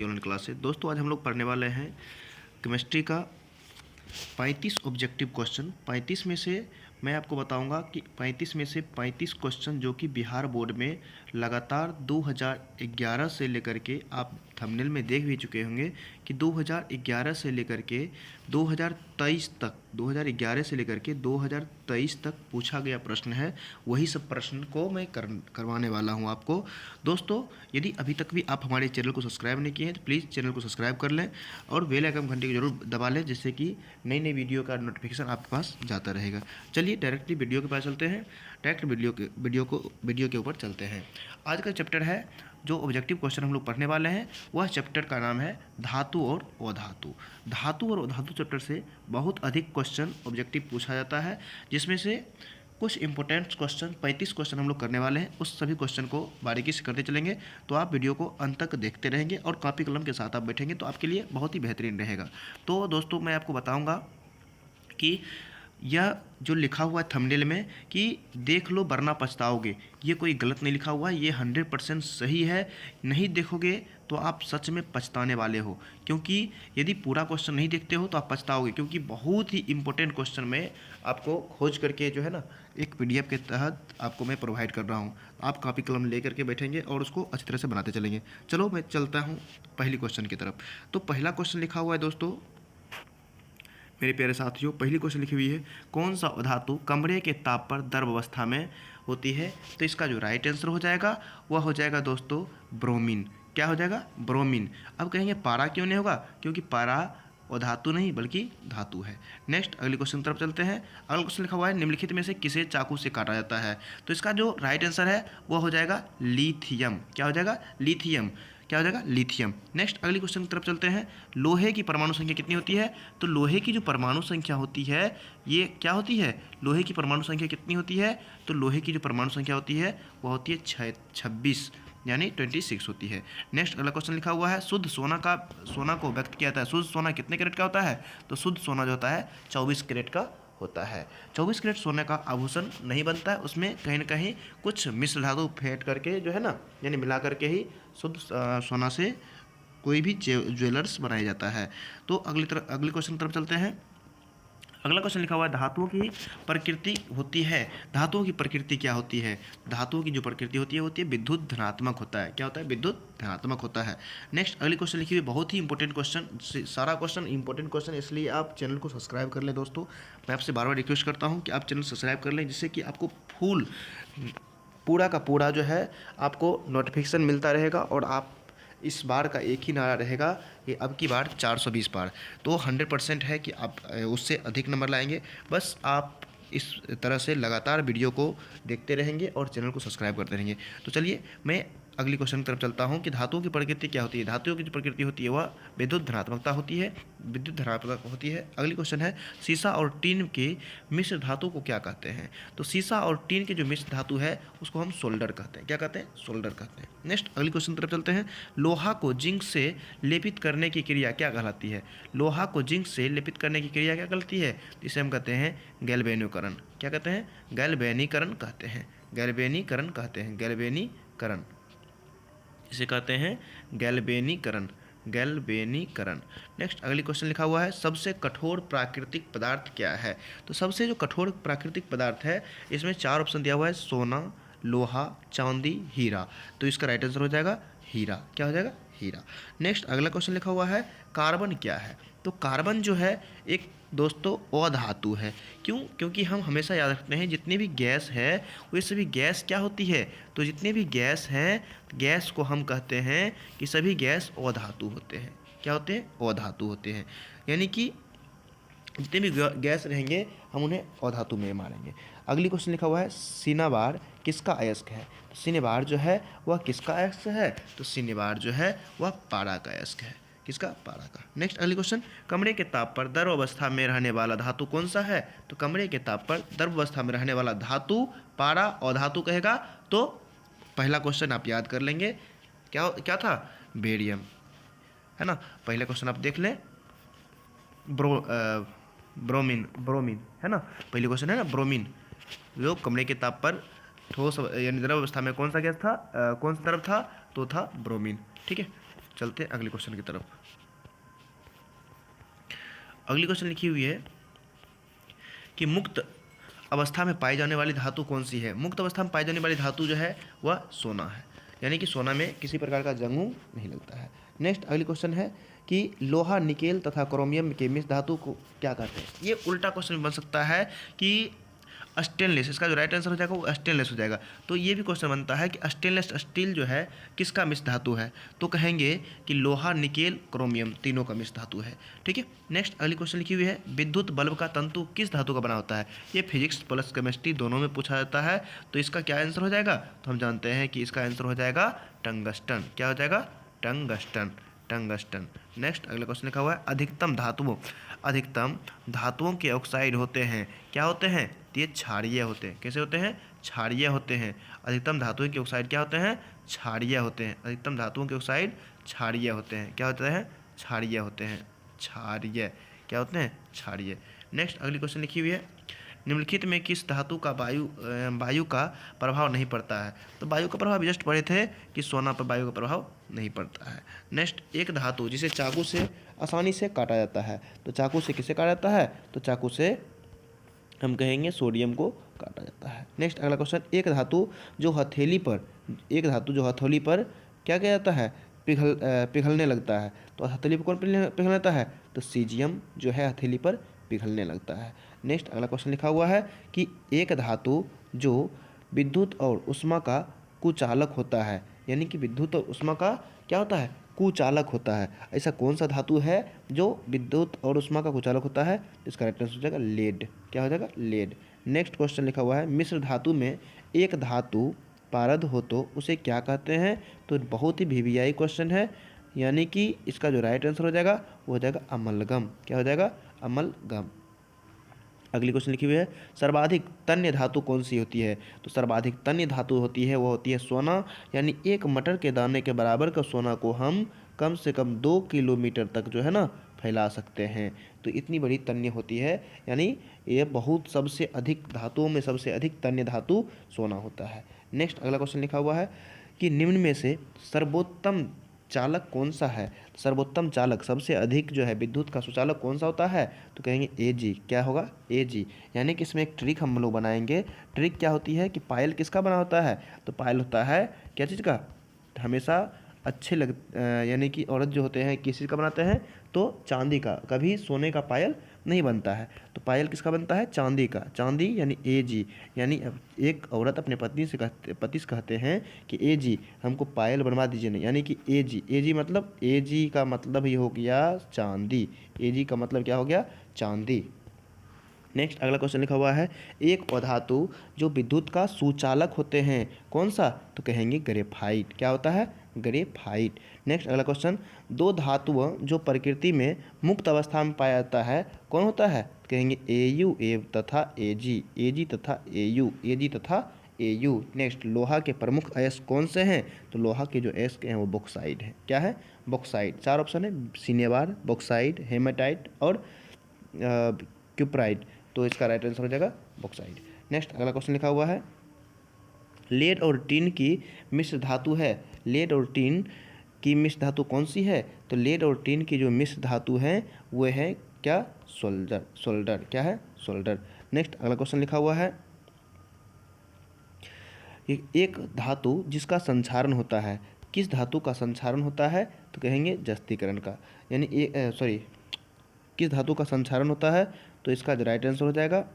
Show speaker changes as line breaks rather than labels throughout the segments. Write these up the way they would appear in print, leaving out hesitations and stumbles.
Online class से। दोस्तों आज हम लोग पढ़ने वाले हैं केमिस्ट्री का 35 ऑब्जेक्टिव क्वेश्चन। 35 में से मैं आपको बताऊंगा कि 35 में से 35 क्वेश्चन जो कि बिहार बोर्ड में लगातार 2011 से लेकर के आप थंबनेल में देख भी चुके होंगे कि 2011 से लेकर के 2023 तक 2011 से लेकर के 2023 तक पूछा गया प्रश्न है। वही सब प्रश्न को मैं करवाने वाला हूं आपको। दोस्तों यदि अभी तक भी आप हमारे चैनल को सब्सक्राइब नहीं किए हैं तो प्लीज़ चैनल को सब्सक्राइब कर लें और बेल आइकन घंटे को जरूर दबा लें, जिससे कि नई नई वीडियो का नोटिफिकेशन आपके पास जाता रहेगा। चलिए डायरेक्टली वीडियो के पास चलते हैं। डायरेक्ट वीडियो के ऊपर चलते हैं। आज का चैप्टर है, जो ऑब्जेक्टिव क्वेश्चन हम लोग पढ़ने वाले हैं वह चैप्टर का नाम है धातु और अधातु। धातु और अधातु चैप्टर से बहुत अधिक क्वेश्चन ऑब्जेक्टिव पूछा जाता है, जिसमें से कुछ इंपॉर्टेंट क्वेश्चन 35 क्वेश्चन हम लोग करने वाले हैं। उस सभी क्वेश्चन को बारीकी से करते चलेंगे, तो आप वीडियो को अंत तक देखते रहेंगे और कॉपी कलम के साथ आप बैठेंगे तो आपके लिए बहुत ही बेहतरीन रहेगा। तो दोस्तों मैं आपको बताऊंगा कि यह जो लिखा हुआ है थंबनेल में कि देख लो वरना पछताओगे, ये कोई गलत नहीं लिखा हुआ है, ये 100% सही है। नहीं देखोगे तो आप सच में पछताने वाले हो, क्योंकि यदि पूरा क्वेश्चन नहीं देखते हो तो आप पछताओगे, क्योंकि बहुत ही इंपॉर्टेंट क्वेश्चन मैं आपको खोज करके जो है ना एक PDF के तहत आपको मैं प्रोवाइड कर रहा हूँ। आप कॉपी कलम ले करके बैठेंगे और उसको अच्छी तरह से बनाते चलेंगे। चलो मैं चलता हूँ पहली क्वेश्चन की तरफ। तो पहला क्वेश्चन लिखा हुआ है दोस्तों मेरे प्यारे साथियों, पहली क्वेश्चन लिखी हुई है, कौन सा धातु कमरे के ताप पर द्रव अवस्था में होती है? तो इसका जो राइट आंसर हो जाएगा वह हो जाएगा दोस्तों ब्रोमीन। क्या हो जाएगा? ब्रोमीन। अब कहेंगे पारा क्यों नहीं होगा? क्योंकि पारा अधातु नहीं बल्कि धातु है। नेक्स्ट अगली क्वेश्चन की तरफ चलते हैं। अगला क्वेश्चन लिखा हुआ है, निम्नलिखित में से किसे चाकू से काटा जाता है? तो इसका जो राइट आंसर है वह हो जाएगा लिथियम। क्या हो जाएगा? लिथियम। क्या हो जाएगा? लिथियम। नेक्स्ट अगली क्वेश्चन की तरफ चलते हैं। लोहे की परमाणु संख्या कितनी होती है? तो लोहे की जो परमाणु संख्या होती है ये क्या होती है? लोहे की परमाणु संख्या कितनी होती है? तो लोहे की जो परमाणु संख्या होती है वह होती है 26 यानी 26 होती है। नेक्स्ट अगला क्वेश्चन लिखा हुआ है, शुद्ध सोना को व्यक्त किया जाता है। शुद्ध सोना कितने कैरेट का होता है? तो शुद्ध सोना जो होता है 24 कैरेट का होता है। 24 कैरेट सोने का आभूषण नहीं बनता है, उसमें कहीं ना कहीं कुछ मिश्र धातु फेंट करके जो है ना, यानी मिला करके ही शुद्ध सोना से कोई भी ज्वेलर्स बनाया जाता है। तो अगली क्वेश्चन की तरफ चलते हैं। अगला क्वेश्चन लिखा हुआ है, धातुओं की प्रकृति होती है। धातुओं की प्रकृति क्या होती है? धातुओं की जो प्रकृति होती है विद्युत धनात्मक होता है। क्या होता है? विद्युत धनात्मक होता है। नेक्स्ट अगली क्वेश्चन लिखी हुई, बहुत ही इंपॉर्टेंट क्वेश्चन, सारा क्वेश्चन इंपॉर्टेंट क्वेश्चन, इसलिए आप चैनल को सब्सक्राइब कर लें। दोस्तों मैं आपसे बार बार रिक्वेस्ट करता हूँ कि आप चैनल सब्सक्राइब कर लें, जिससे कि आपको पूरा का पूरा जो है आपको नोटिफिकेशन मिलता रहेगा और आप इस बार का एक ही नारा रहेगा कि अब की बार 420 पार। तो 100% है कि आप उससे अधिक नंबर लाएंगे। बस आप इस तरह से लगातार वीडियो को देखते रहेंगे और चैनल को सब्सक्राइब करते रहेंगे। तो चलिए मैं अगली क्वेश्चन की तरफ चलता हूं कि धातुओं की प्रकृति क्या होती है। धातुओं की जो प्रकृति होती है वह विद्युत धनात्मकता होती है, विद्युत धनात्मक होती है। अगली क्वेश्चन है, सीसा और टीन के मिश्र धातु को क्या कहते हैं? तो सीसा और टीन के जो मिश्र धातु है उसको हम सोल्डर कहते हैं। क्या कहते हैं? सोल्डर कहते हैं। नेक्स्ट अगली क्वेश्चन की तरफ चलते हैं। लोहा को जिंक से लेपित करने की क्रिया क्या कहलाती है? लोहा को जिंक से लेपित करने की क्रिया क्या कहलाती है? इसे हम कहते हैं गैल्वेनीकरण। क्या कहते हैं? गैल्वेनीकरण कहते हैं। गैल्वेनीकरण कहते हैं। गैल्वेनीकरण इसे कहते हैं गैल्वेनीकरण। गैल्वेनीकरण। नेक्स्ट अगली क्वेश्चन लिखा हुआ है, सबसे कठोर प्राकृतिक पदार्थ क्या है? तो सबसे जो कठोर प्राकृतिक पदार्थ है इसमें 4 ऑप्शन दिया हुआ है, सोना, लोहा, चांदी, हीरा। तो इसका राइट आंसर हो जाएगा हीरा। क्या हो जाएगा? हीरा। नेक्स्ट अगला क्वेश्चन लिखा हुआ है, कार्बन क्या है? तो कार्बन जो है एक दोस्तों अधातु है। क्यों? क्योंकि हम हमेशा याद रखते हैं जितनी भी गैस है वो सभी गैस क्या होती है? तो जितने भी गैस हैं, गैस को हम कहते हैं कि सभी गैस अधातु होते हैं। क्या होते हैं? अधातु होते हैं। यानी कि जितने भी गैस रहेंगे हम उन्हें अधातु में मारेंगे। अगली क्वेश्चन लिखा हुआ है, सिनेबार किसका अयस्क है? तो सिनेबार जो है वह किसका अयस्क है? तो सिनेबार जो है वह पारा का अयस्क है। किसका? पारा का। नेक्स्ट अगली क्वेश्चन, कमरे के ताप पर द्रव अवस्था में रहने वाला धातु कौन सा है? तो कमरे के ताप पर द्रव अवस्था में रहने वाला धातु पारा अधातु कहेगा। तो पहला क्वेश्चन आप याद कर लेंगे, क्या था? बेरियम, है ना। पहला क्वेश्चन आप देख लें, ब्रोमीन है ना। पहली क्वेश्चन है ना ब्रोमीन, जो कमरे के ताप पर ठोस यानी द्रव अवस्था में कौन सा गैस था, कौन सा द्रव था? तो था ब्रोमीन। ठीक है। चलते हैं अगले क्वेश्चन की तरफ। अगली क्वेश्चन लिखी हुई है कि मुक्त अवस्था में पाई जाने वाली धातु कौन सी है। मुक्त अवस्था में पाई जाने वाली धातु जो है वह सोना है, यानी कि सोना में किसी प्रकार का जंग नहीं लगता है। नेक्स्ट अगली क्वेश्चन है कि लोहा, निकेल तथा क्रोमियम के मिश्र धातु को क्या कहते हैं। ये उल्टा क्वेश्चन बन सकता है कि स्टेनलेस, इसका जो राइट आंसर हो जाएगा वो स्टेनलेस हो जाएगा। तो ये भी क्वेश्चन बनता है कि स्टेनलेस स्टील जो है किसका मिश्र धातु है, तो कहेंगे कि लोहा, निकेल, क्रोमियम तीनों का मिश्र धातु है। ठीक है। नेक्स्ट अगली क्वेश्चन लिखी हुई है विद्युत बल्ब का तंतु किस धातु का बना होता है। ये फिजिक्स प्लस केमिस्ट्री दोनों में पूछा जाता है। तो इसका क्या आंसर हो जाएगा, तो हम जानते हैं कि इसका आंसर हो जाएगा टंगस्टन। क्या हो जाएगा, टंगस्टन, टंगस्टन। नेक्स्ट अगला क्वेश्चन लिखा हुआ है अधिकतम धातुओं के ऑक्साइड होते हैं, क्या होते हैं, तो ये क्षारीय होते हैं। कैसे होते हैं, क्षारीय होते हैं। अधिकतम धातुओं के ऑक्साइड क्या होते हैं, क्षारीय होते हैं। अधिकतम धातुओं के ऑक्साइड क्षारीय होते हैं। क्या होते हैं, क्षारीय होते हैं, क्षारीय। क्या होते हैं, क्षारीय। नेक्स्ट अगली क्वेश्चन लिखी हुई है निम्नलिखित में किस धातु का वायु का प्रभाव नहीं पड़ता है। तो वायु का प्रभाव जस्ट पढ़े थे कि सोना पर वायु का प्रभाव नहीं पड़ता है। नेक्स्ट एक धातु जिसे चाकू से आसानी से काटा जाता है, तो चाकू से किसे काटा जाता है, तो चाकू से हम कहेंगे सोडियम को काटा जाता है। नेक्स्ट अगला क्वेश्चन एक धातु जो हथेली पर क्या किया जाता है, पिघलने लगता है। तो हथेली पर कौन पिघल जाता है, तो सीजियम जो है हथेली पर पिघलने लगता है। नेक्स्ट अगला क्वेश्चन लिखा हुआ है कि एक धातु जो विद्युत और उष्मा का कुचालक होता है, यानी कि विद्युत और उष्मा का क्या होता है, कुचालक होता है। ऐसा कौन सा धातु है जो विद्युत और उष्मा का कुचालक होता है, इसका राइट आंसर हो जाएगा लेड। क्या हो जाएगा, लेड। नेक्स्ट क्वेश्चन लिखा हुआ है मिश्र धातु में एक धातु पारद हो तो उसे क्या कहते हैं। तो बहुत ही वीवीआई क्वेश्चन है, यानी कि इसका जो राइट आंसर हो जाएगा वो हो जाएगा अमलगम। क्या हो जाएगा, अमलगम। अगली क्वेश्चन लिखी हुई है सर्वाधिक तन्य धातु कौन सी होती है। तो सर्वाधिक तन्य धातु होती है वो होती है सोना, यानी एक मटर के दाने के बराबर का सोना को हम कम से कम 2 किलोमीटर तक जो है ना फैला सकते हैं। तो इतनी बड़ी तन्य होती है, यानी ये बहुत सबसे अधिक धातुओं में सबसे अधिक तन्य धातु सोना होता है। नेक्स्ट अगला क्वेश्चन लिखा हुआ है कि निम्न में से सर्वोत्तम चालक कौन सा है। सर्वोत्तम चालक सबसे अधिक जो है विद्युत का सुचालक कौन सा होता है, तो कहेंगे एजी। क्या होगा, एजी। यानी कि इसमें एक ट्रिक हम लोग बनाएंगे। ट्रिक क्या होती है कि पायल किसका बना होता है, तो पायल होता है क्या चीज़ का, हमेशा अच्छे यानी कि औरत जो होते हैं किस चीज़ का बनाते हैं, तो चांदी का। कभी सोने का पायल नहीं बनता है। तो पायल किसका बनता है, चांदी का। चांदी यानी एजी, यानी एक औरत अपने पति से कहते हैं कि एजी हमको पायल बनवा दीजिए नहीं, यानी कि एजी। एजी मतलब, एजी का मतलब ही हो गया चांदी। एजी का मतलब क्या हो गया, चांदी। नेक्स्ट अगला क्वेश्चन लिखा हुआ है एक अधातु जो विद्युत का सुचालक होते हैं कौन सा, तो कहेंगे ग्रेफाइट। क्या होता है, ग्रेफाइट। नेक्स्ट अगला क्वेश्चन दो धातुओं जो प्रकृति में मुक्त अवस्था में पाया जाता है कौन होता है, तो कहेंगे एयू तथा एजी। एजी तथा एयू, एजी तथा एयू। नेक्स्ट लोहा के प्रमुख अयस्क कौन से हैं, तो लोहा के जो अयस्क हैं वो बॉक्साइड है। क्या है, बॉक्साइड। 4 ऑप्शन है सिनेबार, बॉक्साइड, हेमाटाइट और क्यूप्राइट। तो इसका राइट आंसर हो जाएगा बॉक्साइड। नेक्स्ट अगला क्वेश्चन लिखा हुआ है लेड और टिन की मिश्र धातु है। लेड और टिन की मिश्र धातु कौन सी है, तो लेड और टिन की जो मिश्र धातु है वो है क्या, सोल्डर। सोल्डर। क्या है, सोल्डर। नेक्स्ट अगला क्वेश्चन लिखा हुआ है एक धातु जिसका संक्षारण होता है, किस धातु का संक्षारण होता है, तो कहेंगे जस्तीकरण का। यानी किस धातु का संक्षारण होता है, तो इसका जो राइट आंसर हो जाएगा,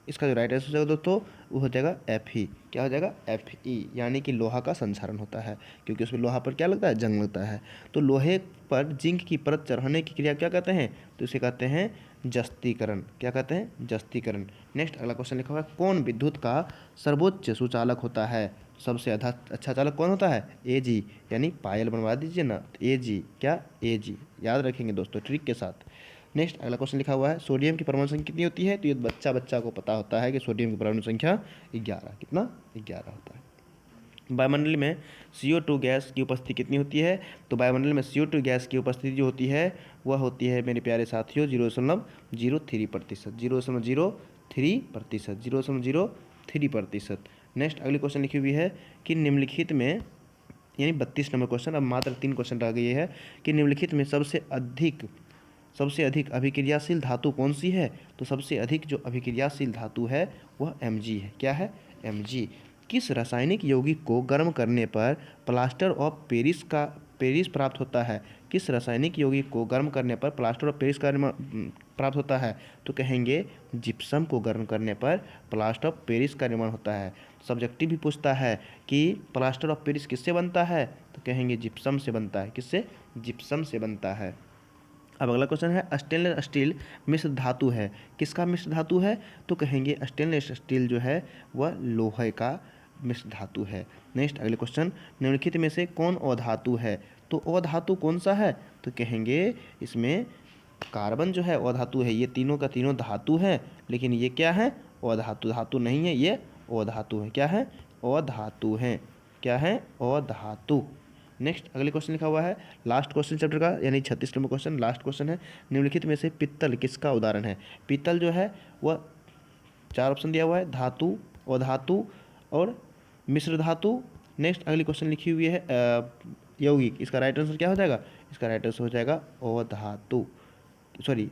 इसका जो राइट आंसर हो जाएगा दोस्तों वो हो जाएगा Fe। क्या हो जाएगा, Fe, यानी कि लोहा का संक्षारण होता है, क्योंकि उसमें लोहा पर क्या लगता है, जंग लगता है। तो लोहे पर जिंक की परत चढ़ाने की क्रिया क्या कहते हैं, तो इसे कहते हैं जस्तीकरण। क्या कहते हैं, जस्तीकरण। नेक्स्ट अगला क्वेश्चन लिखा हुआ है कौन विद्युत का सर्वोच्च सुचालक होता है। सबसे अच्छा चालक कौन होता है, Ag, यानी पायल बनवा दीजिए ना, Ag। क्या, Ag। याद रखेंगे दोस्तों ट्रिक के साथ। नेक्स्ट अगला क्वेश्चन लिखा हुआ है सोडियम की परमाणु संख्या कितनी होती है, तो ये बच्चा को पता होता है कि सोडियम की परमाणु संख्या 11। कितना, 11 होता है। वायुमंडल में CO2 गैस की उपस्थिति कितनी होती है, तो वायुमंडल में CO2 गैस की उपस्थिति जो होती है वह होती है मेरे प्यारे साथियों 0.03%। 0.03%। 0.03%। नेक्स्ट अगली क्वेश्चन लिखी हुई है कि निम्नलिखित में, यानी 32 नंबर क्वेश्चन, अब मात्र 3 क्वेश्चन रह गई है कि निम्नलिखित में सबसे अधिक अभिक्रियाशील धातु कौन सी है? तो सबसे अधिक जो अभिक्रियाशील धातु है वह Mg है। क्या है? Mg। किस रासायनिक यौगिक को गर्म करने पर प्लास्टर ऑफ पेरिस प्राप्त होता है? किस रासायनिक यौगिक को गर्म करने पर प्लास्टर ऑफ पेरिस का प्राप्त होता है? तो कहेंगे जिप्सम को गर्म करने पर प्लास्टर ऑफ पेरिस का निर्माण होता है। सब्जेक्टिव भी पूछता है कि प्लास्टर ऑफ पेरिस किससे बनता है? तो कहेंगे जिप्सम से बनता है। किससे? जिप्सम से बनता है। अब अगला क्वेश्चन है स्टेनलेस स्टील मिश्र धातु है। किसका मिश्र धातु है? तो कहेंगे स्टेनलेस स्टील जो है वह लोहे का मिश्र धातु है। नेक्स्ट अगले क्वेश्चन, निम्नलिखित में से कौन अधातु है? तो अधातु कौन सा है? तो कहेंगे इसमें कार्बन जो है अधातु है। ये तीनों का तीनों धातु है, लेकिन ये क्या है? अधातु। धातु नहीं है, ये अधातु है। क्या है? अधातु है। क्या है? अधातु। नेक्स्ट अगले क्वेश्चन लिखा हुआ है लास्ट क्वेश्चन चैप्टर का, यानी 36 नंबर क्वेश्चन, लास्ट क्वेश्चन है, निम्नलिखित में से पित्तल किसका उदाहरण है? पित्तल जो है वह 4 ऑप्शन दिया हुआ है, धातु, अधातु और मिश्र धातु। नेक्स्ट अगली क्वेश्चन लिखी हुई है यौगिक। इसका राइट आंसर क्या हो जाएगा? इसका राइट आंसर हो जाएगा अधातु, सॉरी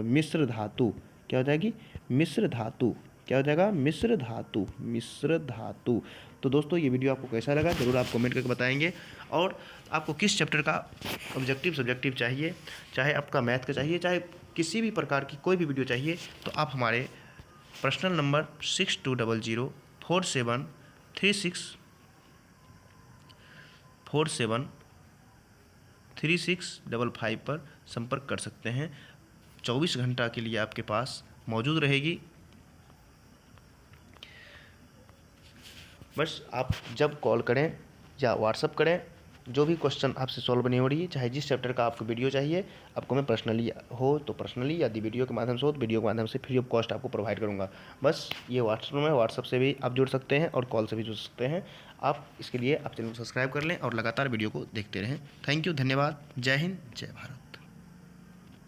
मिश्र धातु। क्या हो जाएगी? मिश्र धातु। क्या हो जाएगा? मिश्र धातु। मिश्र धातु। तो दोस्तों ये वीडियो आपको कैसा लगा ज़रूर आप कमेंट करके बताएंगे, और आपको किस चैप्टर का ऑब्जेक्टिव सब्जेक्टिव चाहिए, चाहे आपका मैथ का चाहिए, चाहे किसी भी प्रकार की कोई भी वीडियो चाहिए, तो आप हमारे पर्सनल नंबर 6200473655 पर संपर्क कर सकते हैं। 24 घंटा के लिए आपके पास मौजूद रहेगी। बस आप जब कॉल करें या व्हाट्सअप करें, जो भी क्वेश्चन आपसे सॉल्व नहीं हो रही है, चाहे जिस चैप्टर का आपको वीडियो चाहिए, आपको मैं पर्सनली हो तो पर्सनली, यदि वीडियो के माध्यम से हो तो वीडियो के माध्यम से फ्री ऑफ कॉस्ट आपको प्रोवाइड करूंगा। बस ये व्हाट्सअप में, व्हाट्सअप से भी आप जुड़ सकते हैं और कॉल से भी जुड़ सकते हैं। आप इसके लिए आप चैनल को सब्सक्राइब कर लें और लगातार वीडियो को देखते रहें। थैंक यू, धन्यवाद। जय हिंद, जय भारत।